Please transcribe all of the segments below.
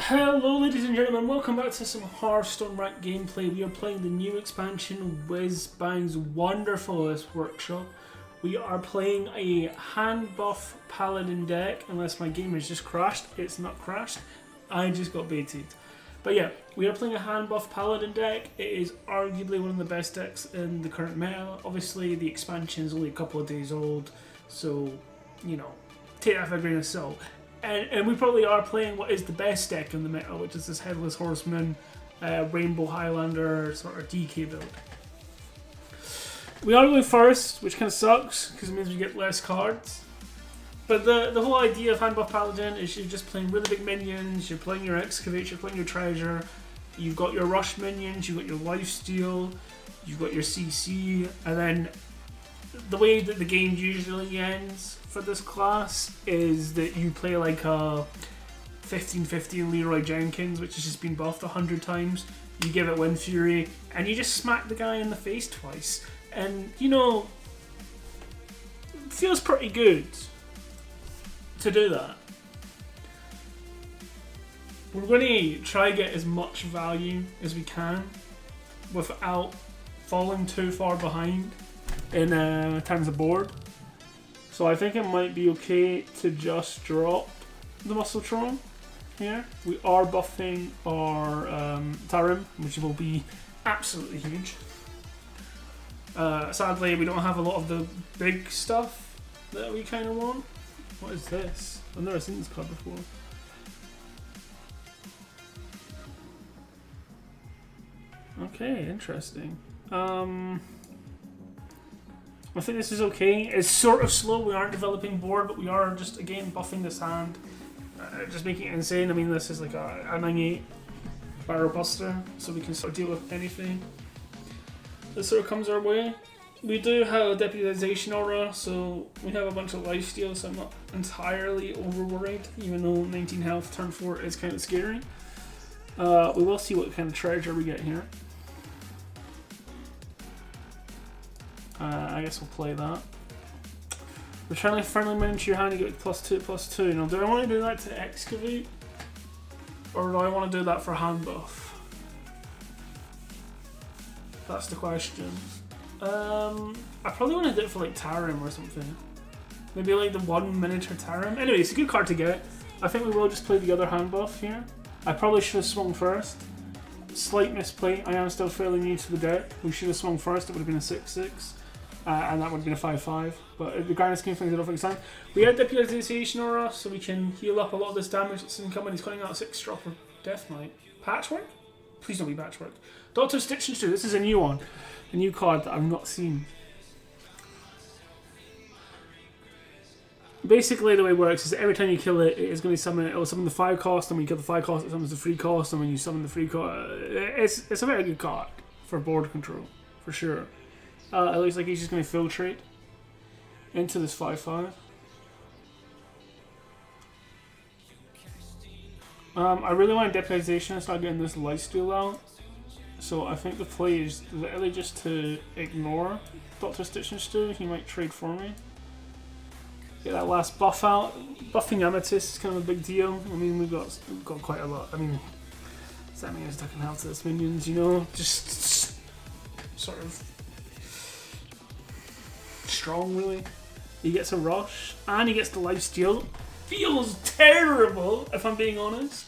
Hello ladies and gentlemen, welcome back to some Hearthstone rank gameplay. We are playing the new expansion, Whizzbang's Wonderfulest Workshop. We are playing a Handbuff Paladin deck, unless my game has just crashed. It's not crashed, I just got baited. But yeah, we are playing a Handbuff Paladin deck. It is arguably one of the best decks in the current meta. Obviously the expansion is only a couple of days old, so, you know, take that with a grain of salt. And we probably are playing what is the best deck in the meta, which is this Headless Horseman, Rainbow Highlander sort of DK build. We are going first, which kind of sucks, because it means we get less cards. But the whole idea of Handbuff Paladin is you're just playing really big minions, you're playing your Excavate, you're playing your Treasure, you've got your Rush minions, you've got your Lifesteal, you've got your CC, and then the way that the game usually ends for this class is that you play like a 15-15 Leroy Jenkins, which has just been buffed 100 times. You give it Wind Fury, and you just smack the guy in the face twice. And, you know, it feels pretty good to do that. We're going to try to get as much value as we can without falling too far behind in terms of board. So I think it might be okay to just drop the Muscletron here. We are buffing our Tarim, which will be absolutely huge. Sadly, we don't have a lot of the big stuff that we kind of want. What is this? I've never seen this card before. Okay, interesting. I think this is okay. It's sort of slow. We aren't developing board, but we are just, again, buffing this hand. Just making it insane. I mean, this is like a 9/8 Barrel Buster, so we can sort of deal with anything that sort of comes our way. We do have a Deputization Aura, so we have a bunch of lifesteal, so I'm not entirely over-worried, even though 19 health turn 4 is kind of scary. We will see what kind of treasure we get here. I guess we'll play that. Return a friendly minion to your hand, you get +2/+2. Now, do I want to do that to Excavate? Or do I want to do that for Handbuff? That's the question. I probably want to do it for like Tarim or something. Maybe like the 1 miniature Tarim. Anyway, it's a good card to get. I think we will just play the other Handbuff here. I probably should have swung first. Slight misplay. I am still fairly new to the deck. We should have swung first. It would have been a 6/6. And that would have been a 5/5. But in the grand scheme of things, I don't think it's time. We had Deputization Aura, so we can heal up a lot of this damage that's incoming. He's calling out a 6-drop of Death Knight. Patchwork? Please don't be Patchwork. Doctor Stitch and Stew. This is a new one. A new card that I've not seen. Basically, the way it works is that every time you kill it, it's going to summon. It will summon the 5 cost, and when you kill the 5 cost, it summons the 3 cost, and when you summon the 3 cost, it's a very good card for board control, for sure. It looks like he's just going to filtrate into this 5/5. I really want Deputization and start getting this lifesteal out. So I think the play is literally just to ignore Dr. Stitch and Stew. He might trade for me. Get that last buff out. Buffing Amethyst is kind of a big deal. I mean, we've got quite a lot. I mean, does that mean it's taking health to its minions, you know? Just sort of strong, really. He gets a Rush, and he gets the Lifesteal. Feels terrible, if I'm being honest.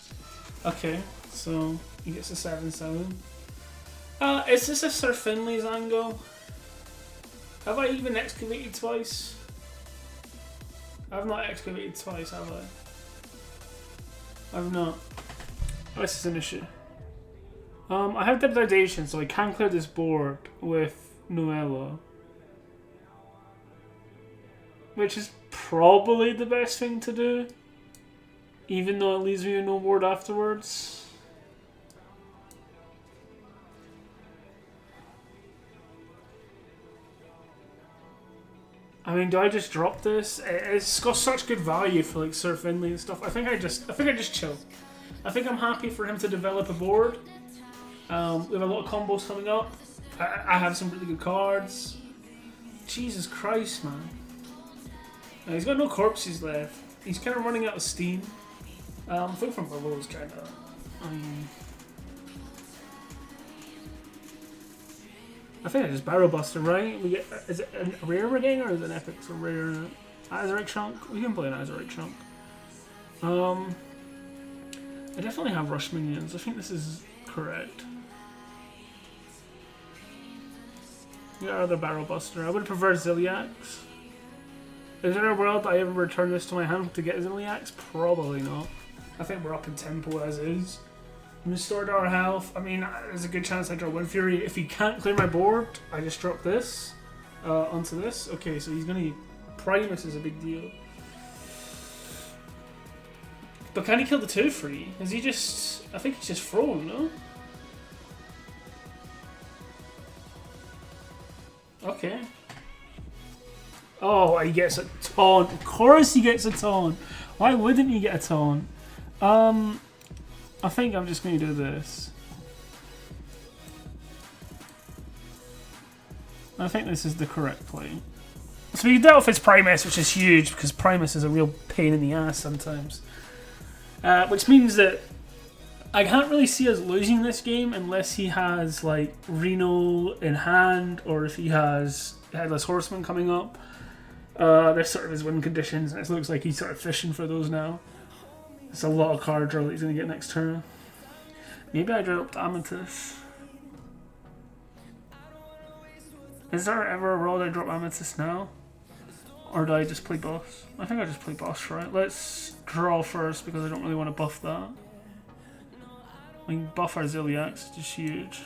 Okay, so he gets a 7/7. Is this a Sir Finley's angle? Have I even excavated twice? I've not excavated twice, have I? I've not. Oh, this is an issue. I have Deputization, so I can clear this board with Noella. Which is probably the best thing to do. Even though it leaves me with no board afterwards. I mean, do I just drop this? It's got such good value for like Sir Finley and stuff. I think I just chill. I think I'm happy for him to develop a board. We have a lot of combos coming up. I have some really good cards. Jesus Christ, man. He's got no corpses left. He's kind of running out of steam. I think from below is kind of. I think it's Barrel Buster, right? We get, is it a rare we're getting, or is it an epic? So rare Azurite Chunk. We can play an Azurite Chunk. I definitely have rush minions. I think this is correct. We got another Barrel Buster. I would prefer Zilliax. Is there a world I ever return this to my hand to get Zilliax? Probably not. I think we're up in tempo as is. Restored our health. I mean, there's a good chance I draw Wind Fury. If he can't clear my board, I just drop this onto this. Okay, so he's gonna. Primus is a big deal. But can he kill the 2/3? Is he just. I think he's just thrown, no? Okay. Oh, he gets a taunt. Of course he gets a taunt. Why wouldn't he get a taunt? I think I'm just going to do this. I think this is the correct play. So we dealt with his Primus, which is huge, because Primus is a real pain in the ass sometimes. Which means that I can't really see us losing this game unless he has, like, Reno in hand, or if he has Headless Horseman coming up. They're sort of his win conditions, and it looks like he's sort of fishing for those now. It's a lot of card draw that he's going to get next turn. Maybe I dropped Amethyst. Is there ever a world I drop Amethyst now? Or do I just play boss? I think I just play boss, right? Let's draw first because I don't really want to buff that. We can buff our Zilliax, which is huge.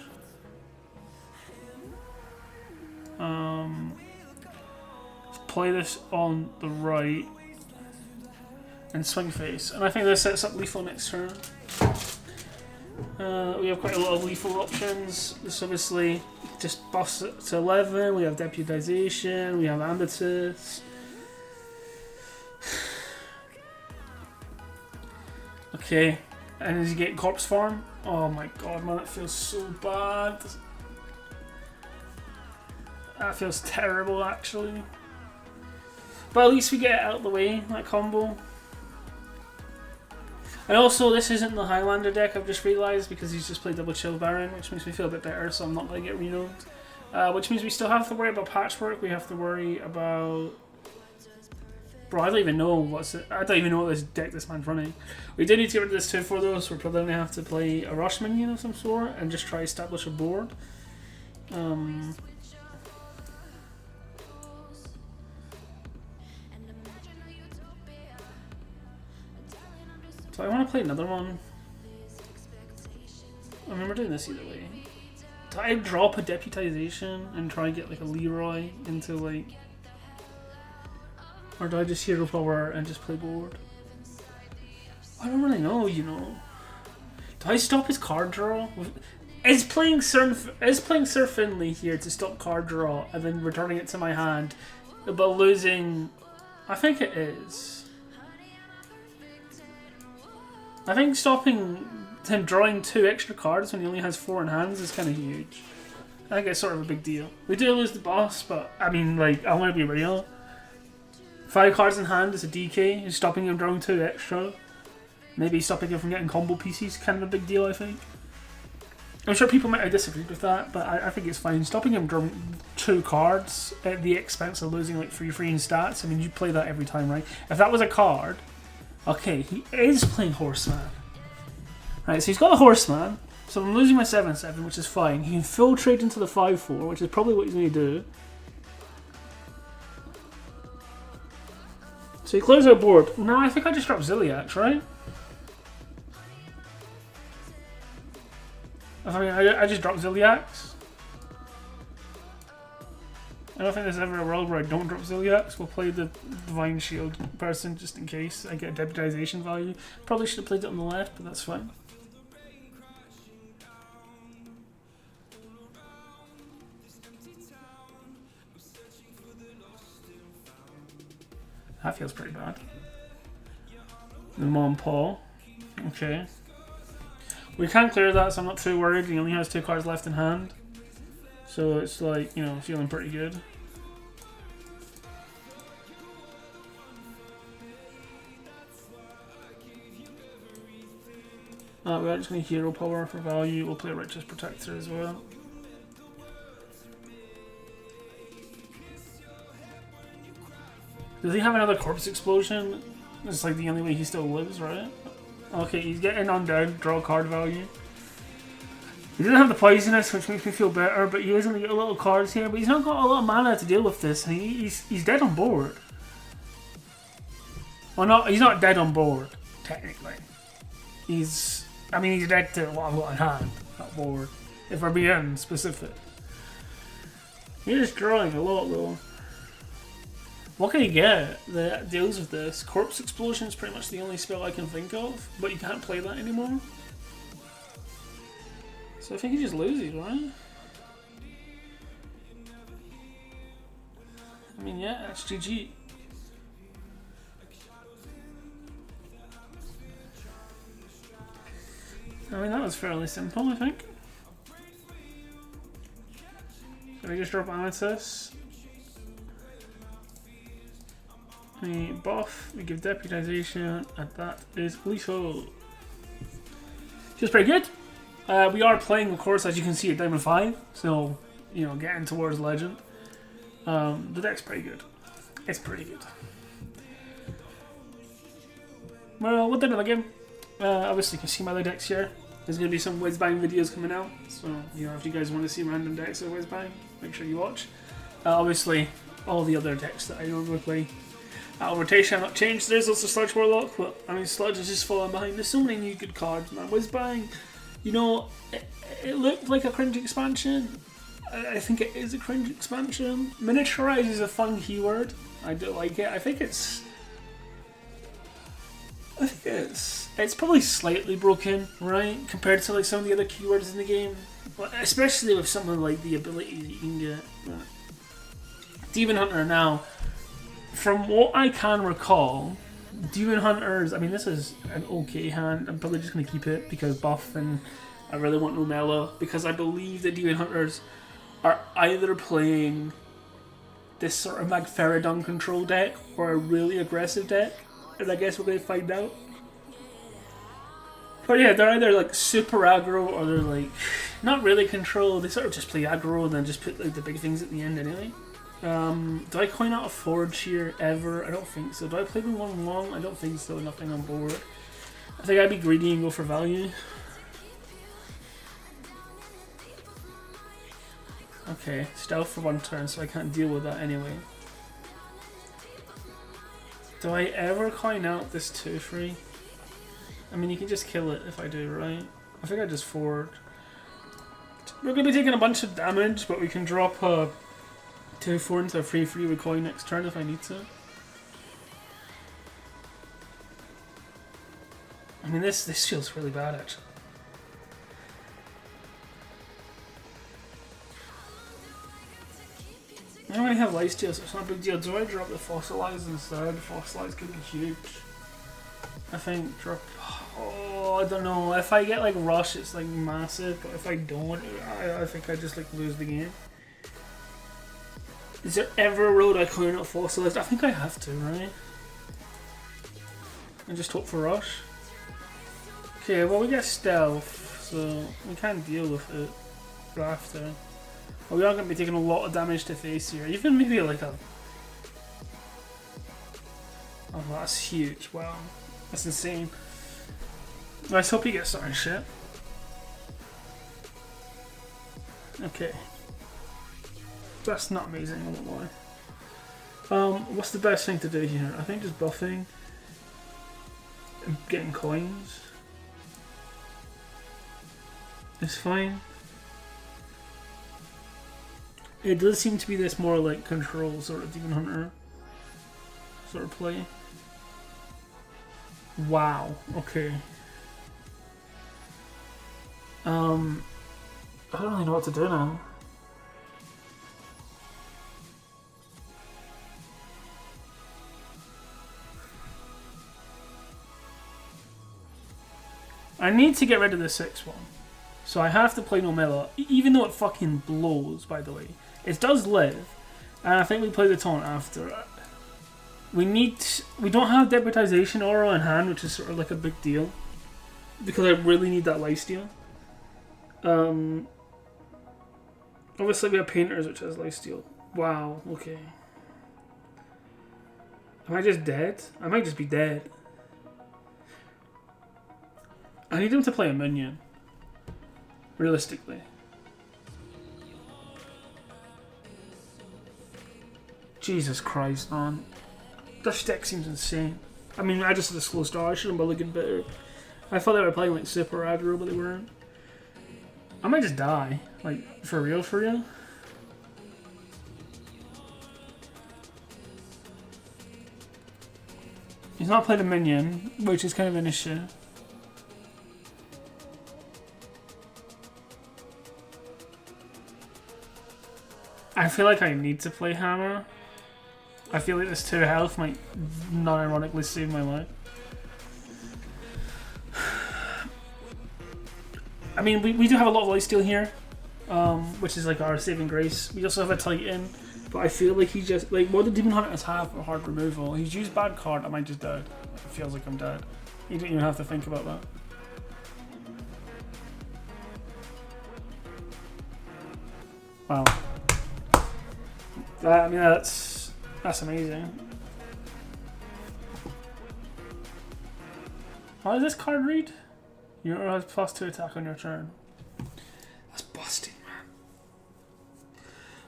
Let's play this on the right. And swing face. And I think this sets up lethal next turn. We have quite a lot of lethal options. This obviously just buffs it to 11. We have Deputization. We have Amethyst. Okay. And does he get Corpse Farm? Oh my god, man, that feels so bad. That feels terrible, actually. But at least we get it out of the way, that combo. And also, this isn't the Highlander deck, I've just realised, because he's just played Double Chill Baron, which makes me feel a bit better, so I'm not going to get renoed. Which means we still have to worry about Patchwork, we have to worry about... Bro, I don't even know what this deck this man's running. We do need to get rid of this 2/4 though, so we're probably going to have to play a Rush minion of some sort, and just try to establish a board. So I want to play another one. I mean, we're doing this either way. Do I drop a Deputization and try and get like a Leroy into like... Or do I just Hero Power and just play board? I don't really know, you know. Do I stop his card draw? Is playing Sir Finley here to stop card draw and then returning it to my hand, but losing... I think it is. I think stopping him drawing 2 extra cards when he only has 4 in hands is kind of huge. I think it's sort of a big deal. We do lose the boss, but I mean, like, I want to be real. 5 cards in hand is a DK. Is stopping him drawing 2 extra. Maybe stopping him from getting combo PCs is kind of a big deal, I think. I'm sure people might have disagreed with that, but I think it's fine. Stopping him drawing 2 cards at the expense of losing like 3 in stats. I mean, you play that every time, right? If that was a card... Okay, he is playing Horseman. Right, so he's got a Horseman. So I'm losing my 7/7, which is fine. He can filtrate into the 5/4, which is probably what he's going to do. So he clears out board. No, I think I just dropped Zilliax, right? I mean, I just dropped Zilliax. I don't think there's ever a world where I don't drop Zilliax. We'll play the Divine Shield person just in case I get a Deputization value. Probably should have played it on the left, but that's fine. That feels pretty bad. The Mom Paul. Okay. We can clear that, so I'm not too worried. He only has 2 cards left in hand. So it's like, you know, feeling pretty good. We are just going to hero power for value. We'll play Righteous Protector as well. Does he have another Corpse Explosion? It's like the only way he still lives, right? Okay, he's getting undead, draw card value. He doesn't have the Poisonous, which makes me feel better, but he is going to get a little cards here. But he's not got a lot of mana to deal with this, and he's dead on board. Well, not he's not dead on board, technically. He's dead to what I've got in hand, not board. If we're being specific. He's drawing a lot though. What can he get that deals with this? Corpse Explosion is pretty much the only spell I can think of, but you can't play that anymore. So I think he just loses, right? I mean, yeah, that's GG. I mean, that was fairly simple, I think. So we just drop Amethyst. We buff, we give Deputization, and that is lethal. Feels pretty good. We are playing, of course, as you can see, at Diamond 5, so, you know, getting towards Legend. The deck's pretty good. It's pretty good. Well, what did I game? Obviously, you can see my other decks here. There's going to be some Whizzbang videos coming out, so, you know, if you guys want to see random decks of Whizzbang, make sure you watch. Obviously, all the other decks that I normally play. Rotation have not changed. There's also Sludge Warlock, but I mean, Sludge is just falling behind. There's so many new good cards, man. Whizzbang, you know, it looked like a cringe expansion. I think it is a cringe expansion. Miniaturize is a fun keyword. I do like it. I think it's probably slightly broken, right, compared to like some of the other keywords in the game, but especially with something like the abilities you can get. Demon Hunter now. From what I can recall, Demon Hunters, I mean, this is an okay hand. I'm probably just going to keep it because buff and I really want no mellow, because I believe that Demon Hunters are either playing this sort of Magferodon control deck or a really aggressive deck, and I guess we're going to find out. But yeah, they're either like super aggro or they're like not really control. They sort of just play aggro and then just put like the big things at the end anyway. Do I coin out a Forge here ever? I don't think so. Do I play them long? I don't think so. Nothing on board. I think I'd be greedy and go for value. Okay, stealth for one turn, so I can't deal with that anyway. Do I ever coin out this 2/3? I mean, you can just kill it if I do, right? I think I just forward. We're going to be taking a bunch of damage, but we can drop a 2/4 into a 3/3 with coin next turn if I need to. I mean, this feels really bad, actually. I don't really have lifesteal, so it's not a big deal. Do I drop the Fossilize instead? Fossilize could be huge. I think drop... Oh, I don't know. If I get like Rush, it's like massive, but if I don't, I think I just like lose the game. Is there ever a road I coin out Fossilized? I think I have to, right? And just hope for Rush. Okay, well we get Stealth, so we can't deal with it after. Well, we are going to be taking a lot of damage to face here. Even maybe like a... Oh, that's huge. Wow. That's insane. Let's hope he gets something shit. Okay. That's not amazing, I won't lie. What's the best thing to do here? I think just buffing. And getting coins. It's fine. It does seem to be this more like control sort of Demon Hunter sort of play. Wow, okay. I don't really know what to do now. I need to get rid of the 6-1. So I have to play no Mela, even though it fucking blows, by the way. It does live, and I think we play the taunt after it. We don't have Deputization Aura in hand, which is sort of like a big deal. because I really need that lifesteal. Obviously we have Painters, which has lifesteal. Wow, okay. Am I just dead? I might just be dead. I need him to play a minion. Realistically. Jesus Christ, man. This deck seems insane. I mean, I just had a slow start. I shouldn't be looking better. I thought they were playing like super aggro, but they weren't. I might just die. Like, for real, for real. He's not played a minion, which is kind of an issue. I feel like I need to play Hammer. I feel like this 2 health might non-ironically save my life. I mean, we do have a lot of lifesteal here, which is like our saving grace. We also have a Titan, but I feel like he just, like, what do Demon Hunters have for hard removal? He's used bad card, I might just die. It feels like I'm dead. You don't even have to think about that. Wow. I mean, that's amazing. How does this card read? You don't have +2 attack on your turn. That's busted, man.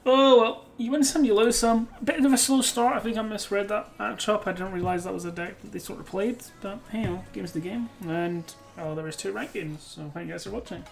Oh well, you win some, you lose some. A bit of a slow start. I think I misread that matchup. I didn't realise that was a deck that they sort of played. But hey, game's the game. And there was 2 ranked games. So thank you guys for watching.